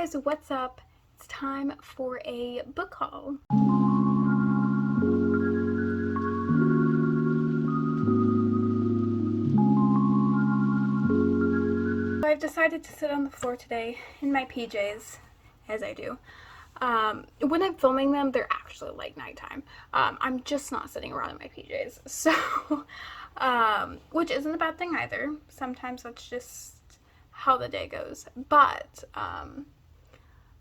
guys, what's up? It's time for a book haul. I've decided to sit on the floor today in my PJs, as I do. When I'm filming them, they're actually like nighttime. I'm just not sitting around in my PJs, so, which isn't a bad thing either. Sometimes that's just how the day goes, but,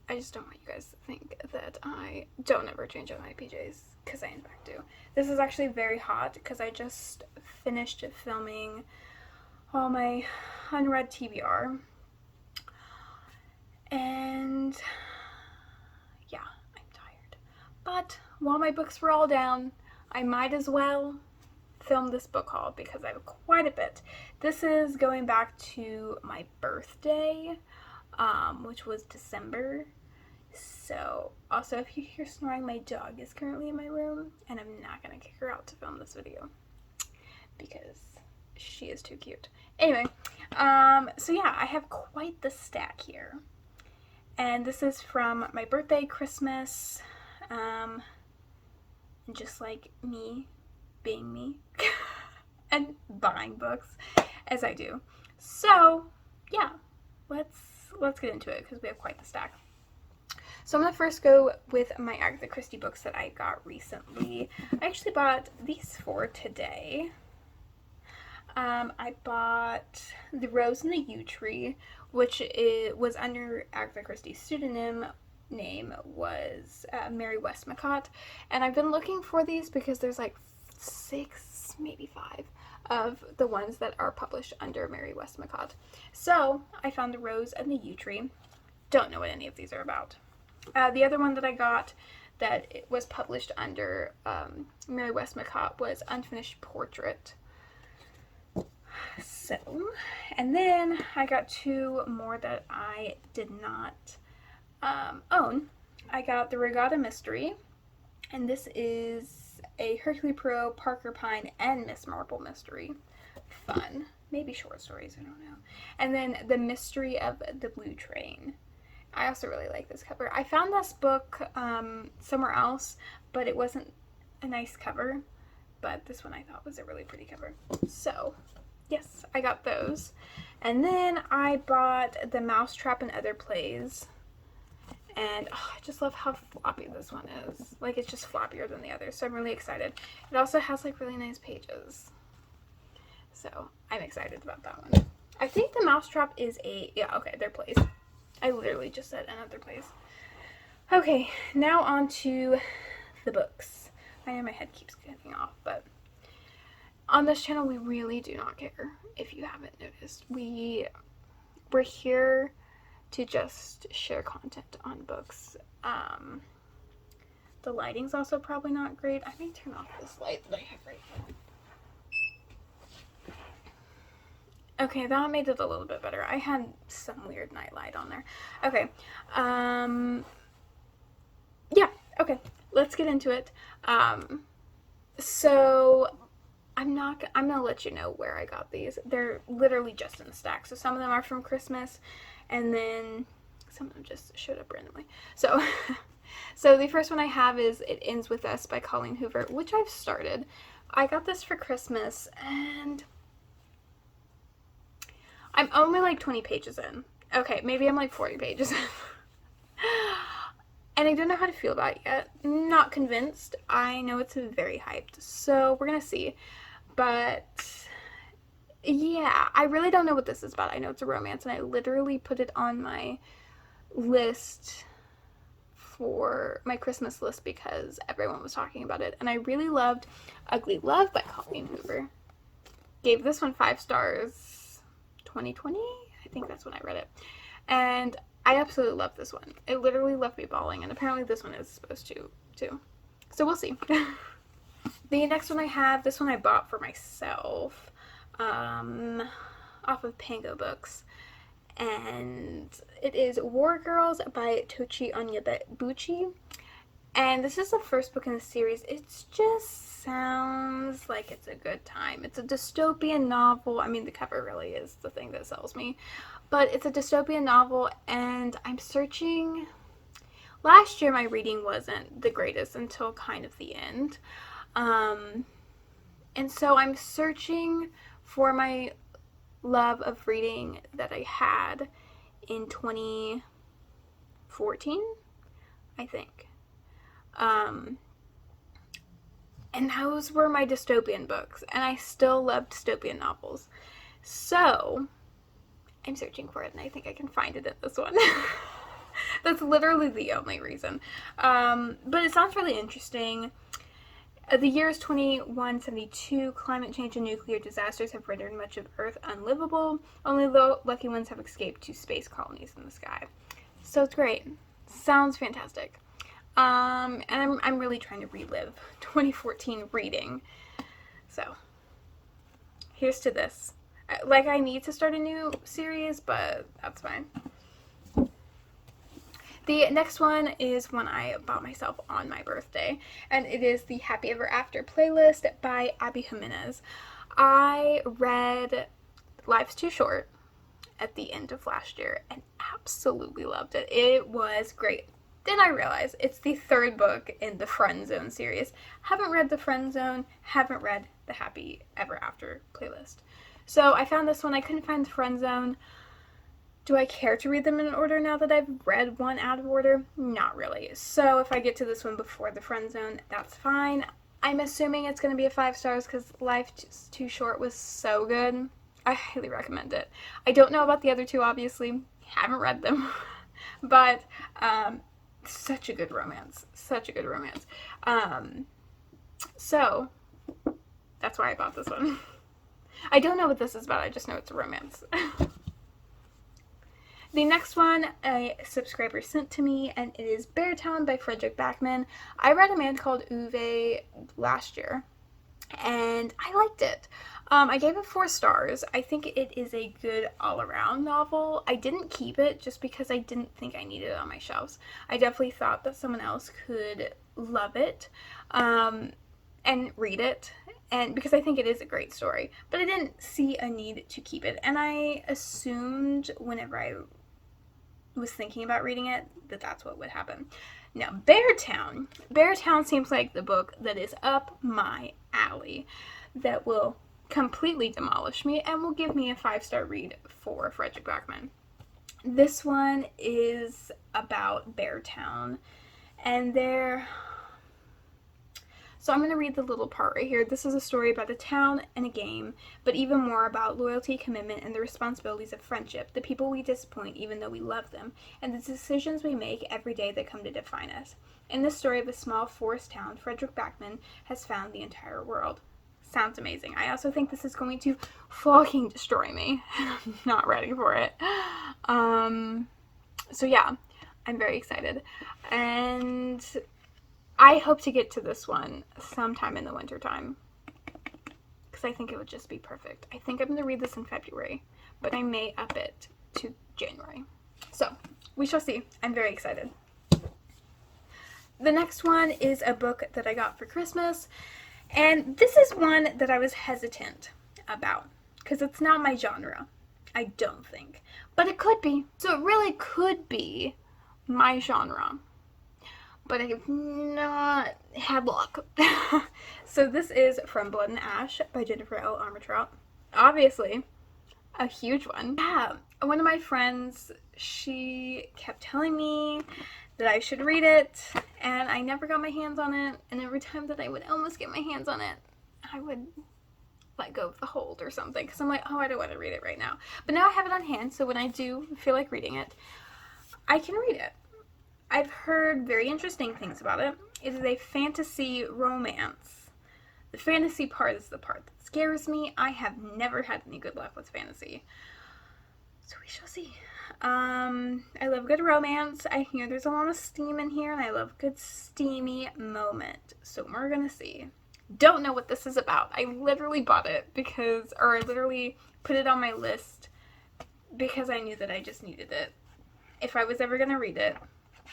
I just don't want you guys to think that I don't ever change out my PJs, because I in fact do. This is actually very hot, because I just finished filming all my unread TBR, and yeah, I'm tired. But while my books were all down, I might as well film this book haul because I have quite a bit. This is going back to my birthday, which was December. So, also, if you hear snoring, my dog is currently in my room, and I'm not gonna kick her out to film this video because she is too cute. Anyway, so yeah, I have quite the stack here, and this is from my birthday, Christmas, and just like me being me and buying books as I do. So yeah, let's get into it because we have quite the stack. So I'm going to first go with my Agatha Christie books that I got recently. I actually bought these 4 today. I bought The Rose and the Yew Tree, which was under Agatha Christie's pseudonym name was Mary Westmacott. And I've been looking for these because there's like 6, maybe 5 of the ones that are published under Mary Westmacott. So I found The Rose and the Yew Tree. Don't know what any of these are about. The other one that I got that it was published under Mary Westmacott was Unfinished Portrait. So, and then I got 2 more that I did not own. I got The Regatta Mystery, and this is a Hercule Poirot, Parker Pyne, and Miss Marple mystery. Fun. Maybe short stories, I don't know. And then The Mystery of the Blue Train. I also really like this cover. I found this book somewhere else, but it wasn't a nice cover. But this one I thought was a really pretty cover. So, yes, I got those. And then I bought The Mousetrap and Other Plays. And oh, I just love how floppy this one is. Like, it's just floppier than the others, so I'm really excited. It also has, like, really nice pages. So, I'm excited about that one. I think The Mousetrap is yeah, okay, they're plays. I literally just said Another Place. Okay, now on to the books. I know my head keeps getting off, but on this channel we really do not care if you haven't noticed. We're here to just share content on books. The lighting's also probably not great. I may turn off this light that I have right now. Okay, that made it a little bit better. I had some weird night light on there. Okay. Yeah, okay. Let's get into it. So I'm gonna let you know where I got these. They're literally just in the stack. So some of them are from Christmas, and then some of them just showed up randomly. So so the first one I have is It Ends With Us by Colleen Hoover, which I've started. I got this for Christmas, and I'm only like 20 pages in. Okay, maybe I'm like 40 pages in. And I don't know how to feel about it yet. Not convinced. I know it's very hyped, so we're gonna see. But yeah, I really don't know what this is about. I know it's a romance, and I literally put it on my list for my Christmas list because everyone was talking about it. And I really loved Ugly Love by Colleen Hoover. Gave this one 5 stars. 2020? I think that's when I read it. And I absolutely love this one. It literally left me bawling, and apparently this one is supposed to, too. So we'll see. The next one I have, this one I bought for myself, off of Pango Books. And it is War Girls by Tochi Onyebuchi. And this is the first book in the series. It just sounds like it's a good time. It's a dystopian novel. I mean, the cover really is the thing that sells me. but it's a dystopian novel, and I'm searching. Last year my reading wasn't the greatest until kind of the end. And so I'm searching for my love of reading that I had in 2014, I think. And those were my dystopian books, and I still love dystopian novels. So I'm searching for it, and I think I can find it in this one. That's literally the only reason. But it sounds really interesting. The year is 2172. Climate change and nuclear disasters have rendered much of Earth unlivable. Only the lucky ones have escaped to space colonies in the sky. So it's great. Sounds fantastic. And I'm really trying to relive 2014 reading. So here's to this. Like, I need to start a new series, but that's fine. The next one is one I bought myself on my birthday, and it is the Happy Ever After playlist by Abby Jimenez. I read Life's Too Short at the end of last year and absolutely loved it. It was great. Then I realized it's the third book in the Friend Zone series. Haven't read the Friend Zone, haven't read the Happy Ever After playlist. So I found this one. I couldn't find the Friend Zone. Do I care to read them in order now that I've read one out of order? Not really. So if I get to this one before the Friend Zone, that's fine. I'm assuming it's going to be a 5 stars because Life's Too Short was so good. I highly recommend it. I don't know about the other two, obviously. Haven't read them. But such a good romance. Such a good romance. So that's why I bought this one. I don't know what this is about. I just know it's a romance. The next one a subscriber sent to me, and it is Beartown by Frederick Backman. I read A Man Called Uwe last year, and I liked it. I gave it 4 stars. I think it is a good all-around novel. I didn't keep it just because I didn't think I needed it on my shelves. I definitely thought that someone else could love it and read it, and because I think it is a great story. But I didn't see a need to keep it, and I assumed whenever I was thinking about reading it that that's what would happen. Now, Beartown seems like the book that is up my alley, that will completely demolish me and will give me a 5-star read for Frederick Backman. This one is about Beartown, and so I'm going to read the little part right here. This is a story about a town and a game, but even more about loyalty, commitment, and the responsibilities of friendship, the people we disappoint even though we love them, and the decisions we make every day that come to define us. In this story of a small forest town, Frederick Backman has found the entire world. Sounds amazing. I also think this is going to fucking destroy me. I'm not ready for it. So yeah, I'm very excited. And I hope to get to this one sometime in the wintertime, because I think it would just be perfect. I think I'm going to read this in February, but I may up it to January. So we shall see. I'm very excited. The next one is a book that I got for Christmas, and this is one that I was hesitant about because it's not my genre, I don't think, but it could be. So it really could be my genre, but I have not had luck. So this is From Blood and Ash by Jennifer L. Armentrout. Obviously, a huge one. Yeah, one of my friends, she kept telling me that I should read it, and I never got my hands on it, and every time that I would almost get my hands on it, I would let go of the hold or something, because I'm like, oh, I don't want to read it right now. But now I have it on hand, so when I do feel like reading it, I can read it. I've heard very interesting things about it. It is a fantasy romance. The fantasy part is the part that scares me. I have never had any good luck with fantasy, so we shall see. I love good romance. I hear there's a lot of steam in here, and I love good steamy moment. So we're gonna see. Don't know what this is about. I literally bought it I literally put it on my list because I knew that I just needed it if I was ever gonna read it.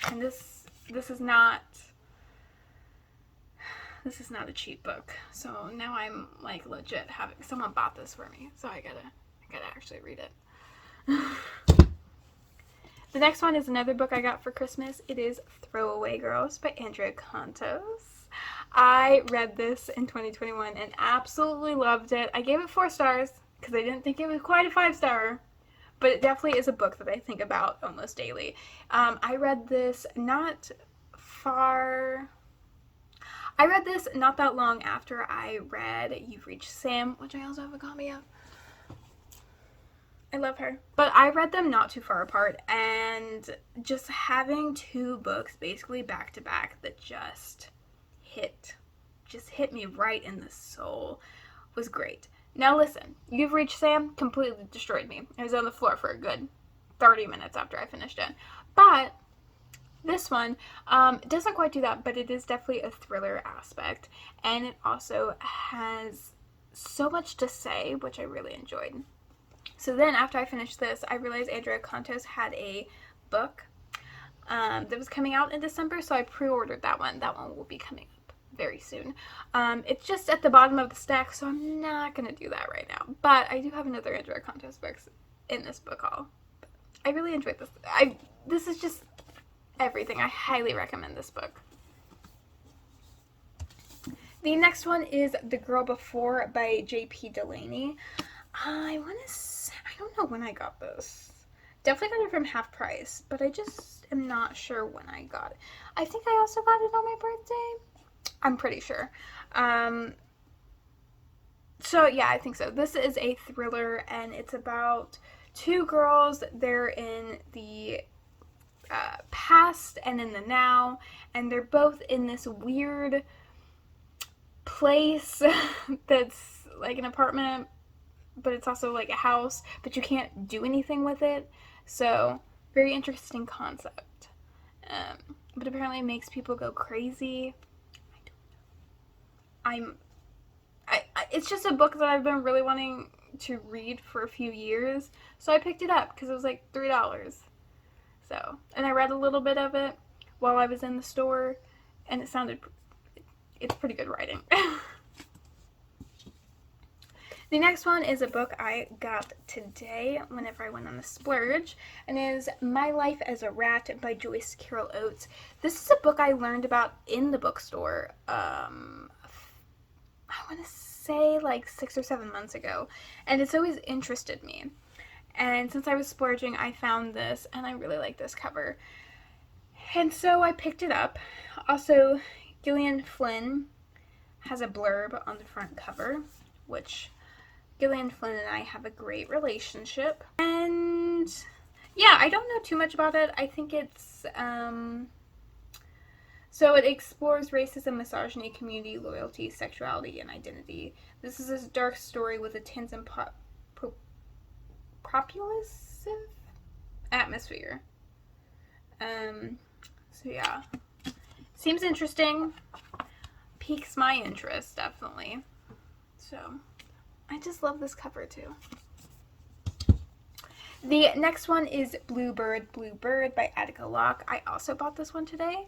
And this is not a cheap book. So now I'm like legit having someone bought this for me. So I gotta actually read it. The next one is another book I got for Christmas. It is Throwaway Girls by Andrea Contos. I read this in 2021 and absolutely loved it. I gave it 4 stars because I didn't think it was quite a 5-star. But it definitely is a book that I think about almost daily. I read this not that long after I read You've Reached Sam, which I also have a copy of. I love her. But I read them not too far apart, and just having 2 books basically back to back that just hit me right in the soul was great. Now listen, You've Reached Sam completely destroyed me. I was on the floor for a good 30 minutes after I finished it. But this one doesn't quite do that, but it is definitely a thriller aspect. And it also has so much to say, which I really enjoyed. So then after I finished this, I realized Andrea Contos had a book that was coming out in December, so I pre-ordered that one. That one will be coming up very soon. It's just at the bottom of the stack, so I'm not going to do that right now. But I do have another Andrea Contos books in this book haul. I really enjoyed this. This is just everything. I highly recommend this book. The next one is The Girl Before by J.P. Delaney. I don't know when I got this. Definitely got it from half price, but I just am not sure when I got it. I think I also got it on my birthday. I'm pretty sure. So yeah, I think so. This is a thriller, and it's about 2 girls. They're in the past and in the now, and they're both in this weird place that's like an apartment, but it's also like a house, but you can't do anything with it. So very interesting concept. But apparently it makes people go crazy. It's just a book that I've been really wanting to read for a few years, so I picked it up because it was like $3. So, and I read a little bit of it while I was in the store, and it's pretty good writing. The next one is a book I got today whenever I went on a splurge, and is My Life as a Rat by Joyce Carol Oates. This is a book I learned about in the bookstore, I want to say like 6 or 7 months ago, and it's always interested me. And since I was splurging, I found this, and I really like this cover. And so I picked it up. Also, Gillian Flynn has a blurb on the front cover, which Gillian Flynn and I have a great relationship. And yeah, I don't know too much about it. I think it's, so it explores racism, misogyny, community, loyalty, sexuality, and identity. This is a dark story with a tense and populative atmosphere. So yeah, seems interesting, piques my interest, definitely. So I just love this cover too. The next one is Bluebird, Bluebird by Attica Locke. I also bought this one today,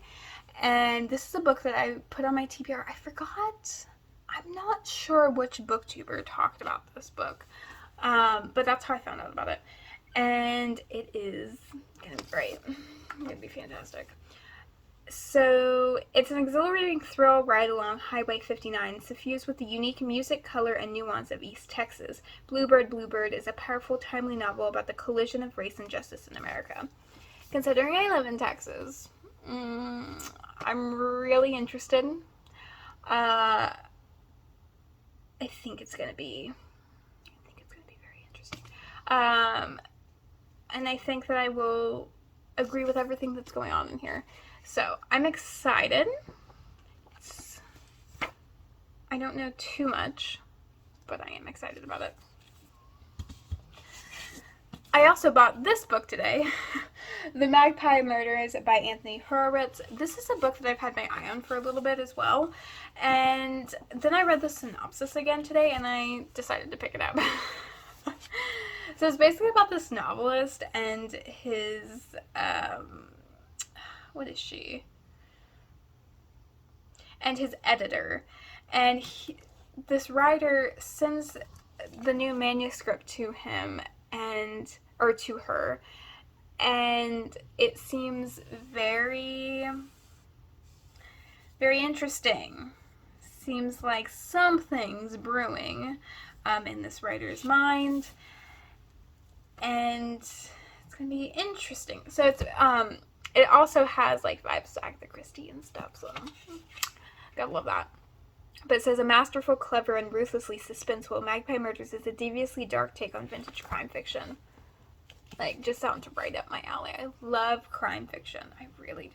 and this is a book that I put on my TBR. I forgot. I'm not sure which booktuber talked about this book, but that's how I found out about it. And it is gonna be great. It's gonna be fantastic. So it's an exhilarating thrill ride along Highway 59, suffused with the unique music, color, and nuance of East Texas. Bluebird, Bluebird is a powerful, timely novel about the collision of race and justice in America. Considering I live in Texas, I'm really interested. I think it's gonna be very interesting. And I think that I will agree with everything that's going on in here. So I'm excited. I don't know too much, but I am excited about it. I also bought this book today, The Magpie Murders by Anthony Horowitz. This is a book that I've had my eye on for a little bit as well. And then I read the synopsis again today, and I decided to pick it up. So it's basically about this novelist and his, what is she? And his editor. And this writer sends the new manuscript to him or to her, and it seems very, very interesting. Seems like something's brewing in this writer's mind, and it's gonna be interesting. So it also has like vibes to Agatha Christie and stuff, so gotta love that. But it says, a masterful, clever, and ruthlessly suspenseful Magpie Murders is a deviously dark take on vintage crime fiction. Like, just sounds right up my alley. I love crime fiction. I really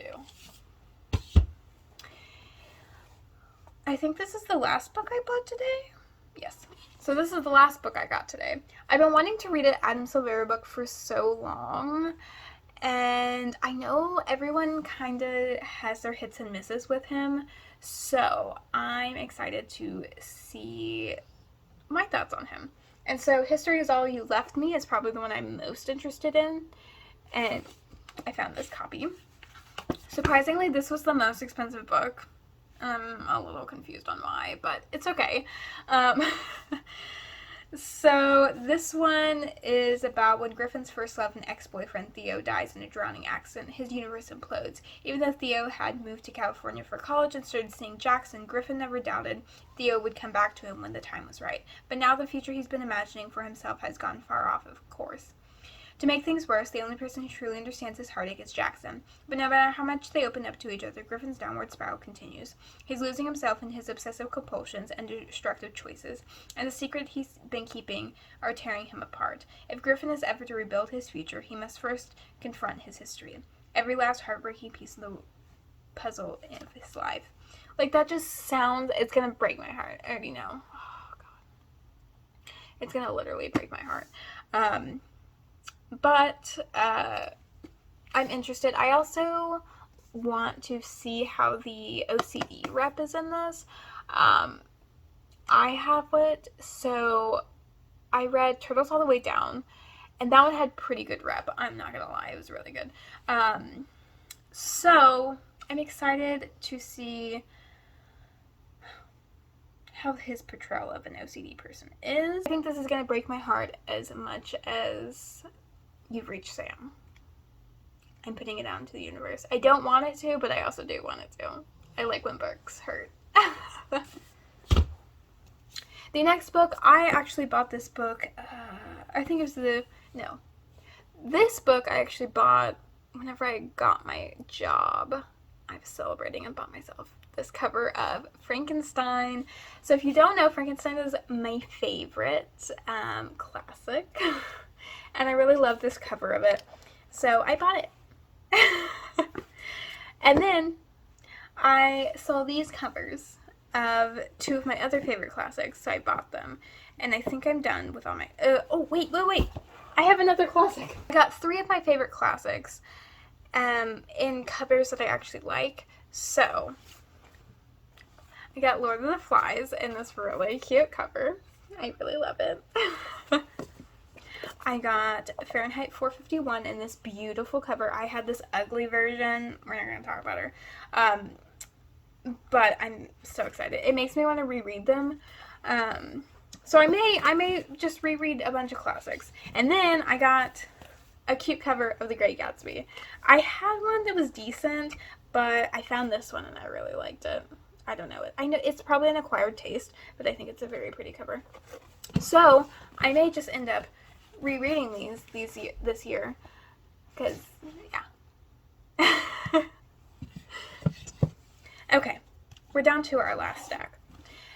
do. I think this is the last book I bought today. Yes. So this is the last book I got today. I've been wanting to read an Adam Silvera book for so long. And I know everyone kind of has their hits and misses with him. So I'm excited to see my thoughts on him. And so History Is All You Left Me is probably the one I'm most interested in. And I found this copy. Surprisingly, this was the most expensive book. I'm a little confused on why, but it's okay. So this one is about when Griffin's first love and ex-boyfriend Theo dies in a drowning accident. His universe implodes. Even though Theo had moved to California for college and started seeing Jackson, Griffin never doubted Theo would come back to him when the time was right. But now the future he's been imagining for himself has gone far off, of course. To make things worse, the only person who truly understands his heartache is Jackson. But no matter how much they open up to each other, Griffin's downward spiral continues. He's losing himself in his obsessive compulsions and destructive choices, and the secret he's been keeping are tearing him apart. If Griffin is ever to rebuild his future, he must first confront his history. Every last heartbreaking piece of the puzzle of his life. Like, that just sounds, it's gonna break my heart. I already know. Oh, God. It's gonna literally break my heart. But I'm interested. I also want to see how the OCD rep is in this. I have it, so I read Turtles All the Way Down, and that one had pretty good rep. I'm not gonna lie, it was really good. So I'm excited to see how his portrayal of an OCD person is. I think this is gonna break my heart as much as You've Reached Sam. I'm putting it out into the universe. I don't want it to, but I also do want it to. I like when books hurt. The next book, I actually bought this book, I think it was this book I actually bought whenever I got my job. I was celebrating and bought myself this cover of Frankenstein. So if you don't know, Frankenstein is my favorite classic. And I really love this cover of it. So I bought it. And then I saw these covers of two of my other favorite classics, so I bought them. And I think I'm done with all my... oh, wait. I have another classic. I got 3 of my favorite classics in covers that I actually like. So I got Lord of the Flies in this really cute cover. I really love it. I got Fahrenheit 451 in this beautiful cover. I had this ugly version. We're not going to talk about her. But I'm so excited. It makes me want to reread them. So I may just reread a bunch of classics. And then I got a cute cover of The Great Gatsby. I had one that was decent, but I found this one and I really liked it. I don't know. I know it's probably an acquired taste, but I think it's a very pretty cover. So I may just end up rereading this year, because yeah. Okay, we're down to our last stack,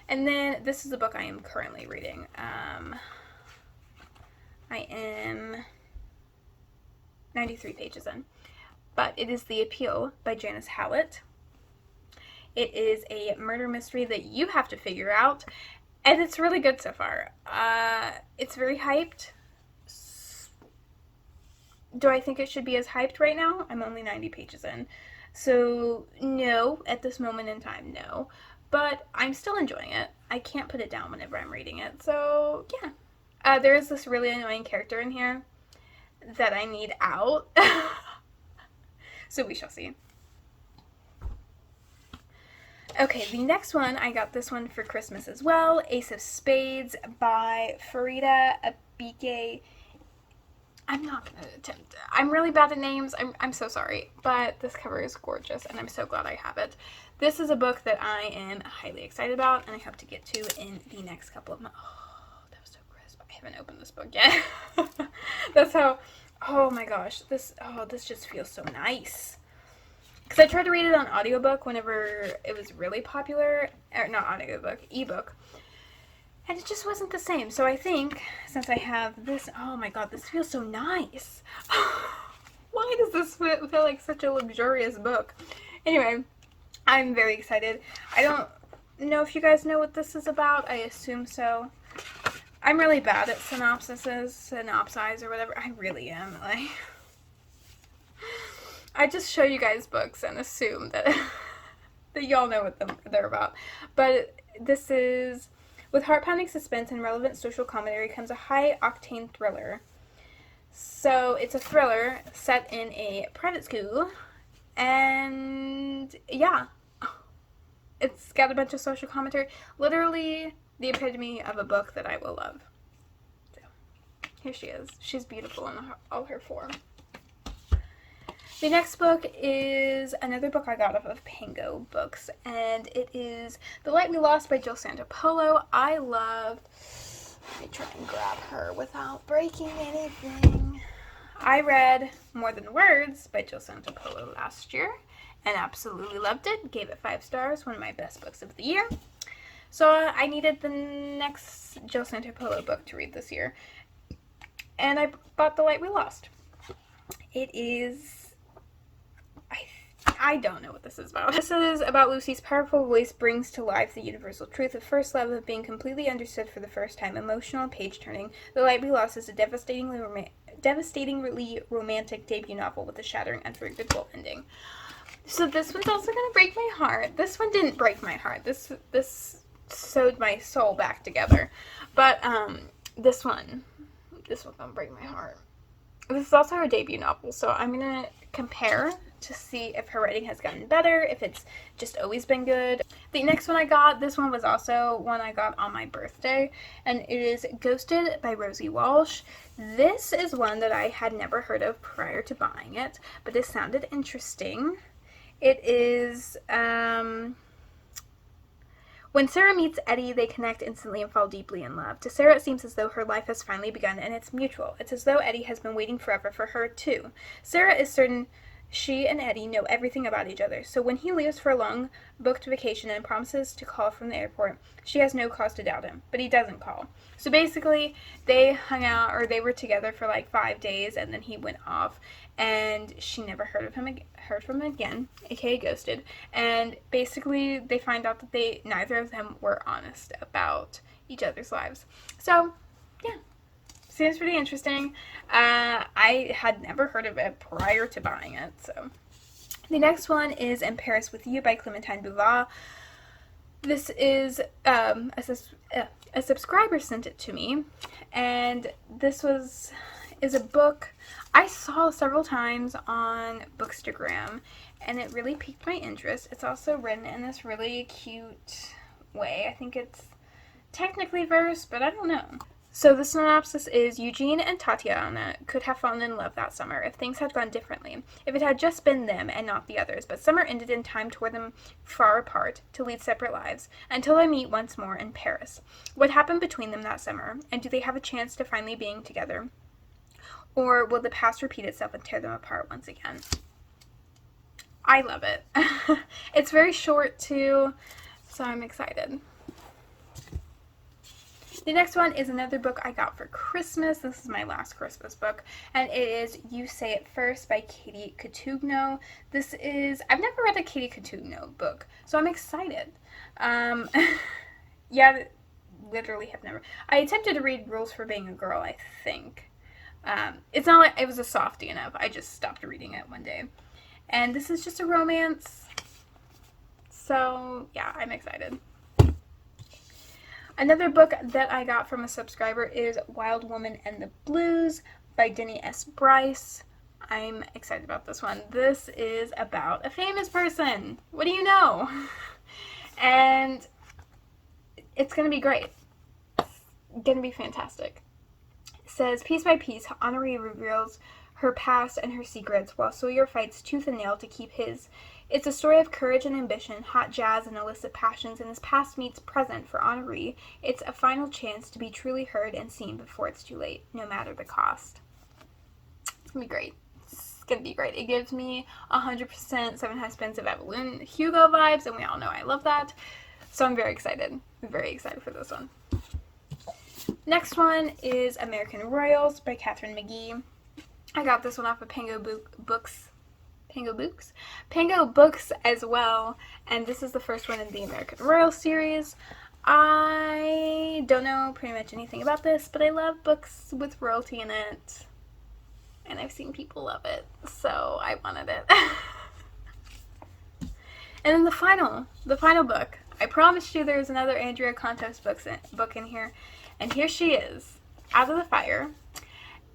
and then this is the book I am currently reading. I am 93 pages in, but it is The Appeal by Janice Hallett. It is a murder mystery that you have to figure out, and it's really good so far. It's very hyped. Do I think it should be as hyped right now? I'm only 90 pages in. So, no, at this moment in time, no. But I'm still enjoying it. I can't put it down whenever I'm reading it. So, yeah. There is this really annoying character in here that I need out. So we shall see. Okay, the next one, I got this one for Christmas as well. Ace of Spades by Farida Abike I'm not going to attempt. I'm really bad at names. I'm so sorry. But this cover is gorgeous, and I'm so glad I have it. This is a book that I am highly excited about, and I hope to get to in the next couple of months. Oh, that was so crisp. I haven't opened this book yet. That's how... Oh my gosh. This just feels so nice. Because I tried to read it on audiobook whenever it was really popular. Or not audiobook, ebook. And it just wasn't the same. So I think, since I have this... Oh my god, this feels so nice. Why does this feel like such a luxurious book? Anyway, I'm very excited. I don't know if you guys know what this is about. I assume so. I'm really bad at synopsize or whatever. I really am. Like, I just show you guys books and assume that that y'all know what they're about. But this is, with heart-pounding suspense and relevant social commentary comes a high-octane thriller. So it's a thriller set in a private school, and yeah, it's got a bunch of social commentary. Literally the epitome of a book that I will love. So here she is. She's beautiful in all her form. The next book is another book I got off of Pango Books, and it is The Light We Lost by Jill Santopolo. I love... Let me try and grab her without breaking anything. I read More Than Words by Jill Santopolo last year and absolutely loved it. Gave it 5 stars, one of my best books of the year. So I needed the next Jill Santopolo book to read this year, and I bought The Light We Lost. It is... I don't know what this is about. This is about Lucy's powerful voice brings to life the universal truth of first love, of being completely understood for the first time, emotional and page-turning. The Light We Lost is a devastatingly romantic debut novel with a shattering, unforgettable ending. So this one's also going to break my heart. This one didn't break my heart. This sewed my soul back together. But this one gonna break my heart. This is also her debut novel, so I'm going to compare to see if her writing has gotten better, if it's just always been good. The next one I got, this one was also one I got on my birthday, and it is Ghosted by Rosie Walsh. This is one that I had never heard of prior to buying it, but it sounded interesting. It is, when Sarah meets Eddie, they connect instantly and fall deeply in love. To Sarah, it seems as though her life has finally begun, and it's mutual. It's as though Eddie has been waiting forever for her, too. Sarah is certain she and Eddie know everything about each other, so when he leaves for a long booked vacation and promises to call from the airport, she has no cause to doubt him, but he doesn't call. So basically, they hung out, or they were together for like 5 days, and then he went off, and she never heard from him again, aka ghosted. And basically, they find out that neither of them were honest about each other's lives. So, yeah. Seems pretty interesting. I had never heard of it prior to buying it, so. The next one is In Paris With You by Clementine Bouvat. This is, a subscriber sent it to me, and this is a book I saw several times on Bookstagram, and it really piqued my interest. It's also written in this really cute way. I think it's technically verse, but I don't know. So the synopsis is, Eugene and Tatiana could have fallen in love that summer if things had gone differently, if it had just been them and not the others, but summer ended in time tore them far apart to lead separate lives, until they meet once more in Paris. What happened between them that summer, and do they have a chance to finally being together? Or will the past repeat itself and tear them apart once again? I love it. It's very short too, so I'm excited. The next one is another book I got for Christmas. This is my last Christmas book, and it is You Say It First by Katie Cotugno. I've never read a Katie Cotugno book, so I'm excited. Yeah, literally have never. I attempted to read Rules for Being a Girl, I think. It's not like it was a softie enough. I just stopped reading it one day. And this is just a romance. So, yeah, I'm excited. Another book that I got from a subscriber is Wild Woman and the Blues by Denny S. Bryce. I'm excited about this one. This is about a famous person. What do you know? And it's going to be great. It's going to be fantastic. says, piece by piece, Henri reveals her past and her secrets, while Sawyer fights tooth and nail to keep his. It's a story of courage and ambition, hot jazz and illicit passions, and his past meets present for Henri. It's a final chance to be truly heard and seen before it's too late, no matter the cost. It's gonna be great. It's gonna be great. It gives me 100% Seven Husbands of Evelyn Hugo vibes, and we all know I love that. So I'm very excited. I'm very excited for this one. Next one is American Royals by Catherine McGee. I got this one off of Pango Books as well, and this is the first one in the American Royal series. I don't know pretty much anything about this, but I love books with royalty in it, and I've seen people love it, so I wanted it. And then the final book. I promised you there was another Andrea Contos book in here, and here she is, Out of the Fire.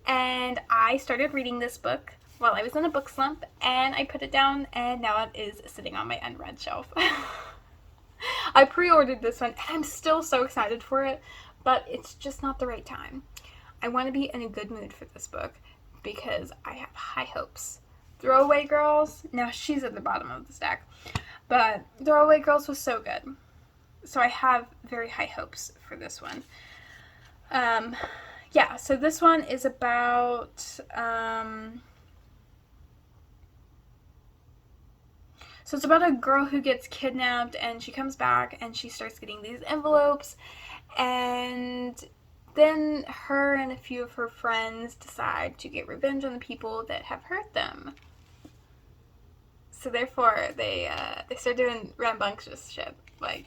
And I started reading this book while I was in a book slump, and I put it down, and now it is sitting on my unread shelf. I pre-ordered this one, and I'm still so excited for it, but it's just not the right time. I want to be in a good mood for this book because I have high hopes. Throwaway Girls, now she's at the bottom of the stack, but Throwaway Girls was so good. So I have very high hopes for this one. Yeah, so this one is about, so it's about a girl who gets kidnapped, and she comes back, and she starts getting these envelopes, and then her and a few of her friends decide to get revenge on the people that have hurt them. So therefore, they start doing rambunctious shit. Like,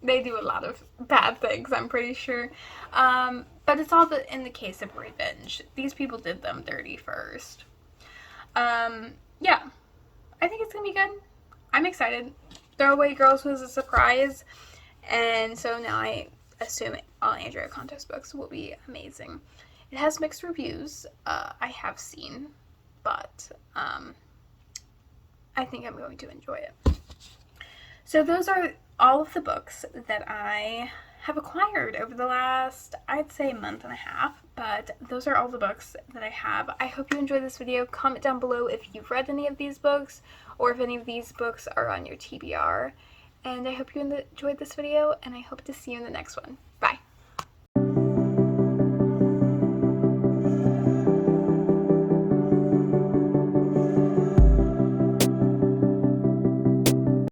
they do a lot of bad things, I'm pretty sure. But it's all in the case of revenge. These people did them dirty first. Yeah. I think it's going to be good. I'm excited. Throwaway Girls was a surprise. And so now I assume all Andrea Contos books will be amazing. It has mixed reviews, I have seen. But I think I'm going to enjoy it. So those are all of the books that I have acquired over the last, I'd say, month and a half, but those are all the books that I have. I hope you enjoyed this video. Comment down below if you've read any of these books, or if any of these books are on your TBR, and I hope you enjoyed this video, and I hope to see you in the next one.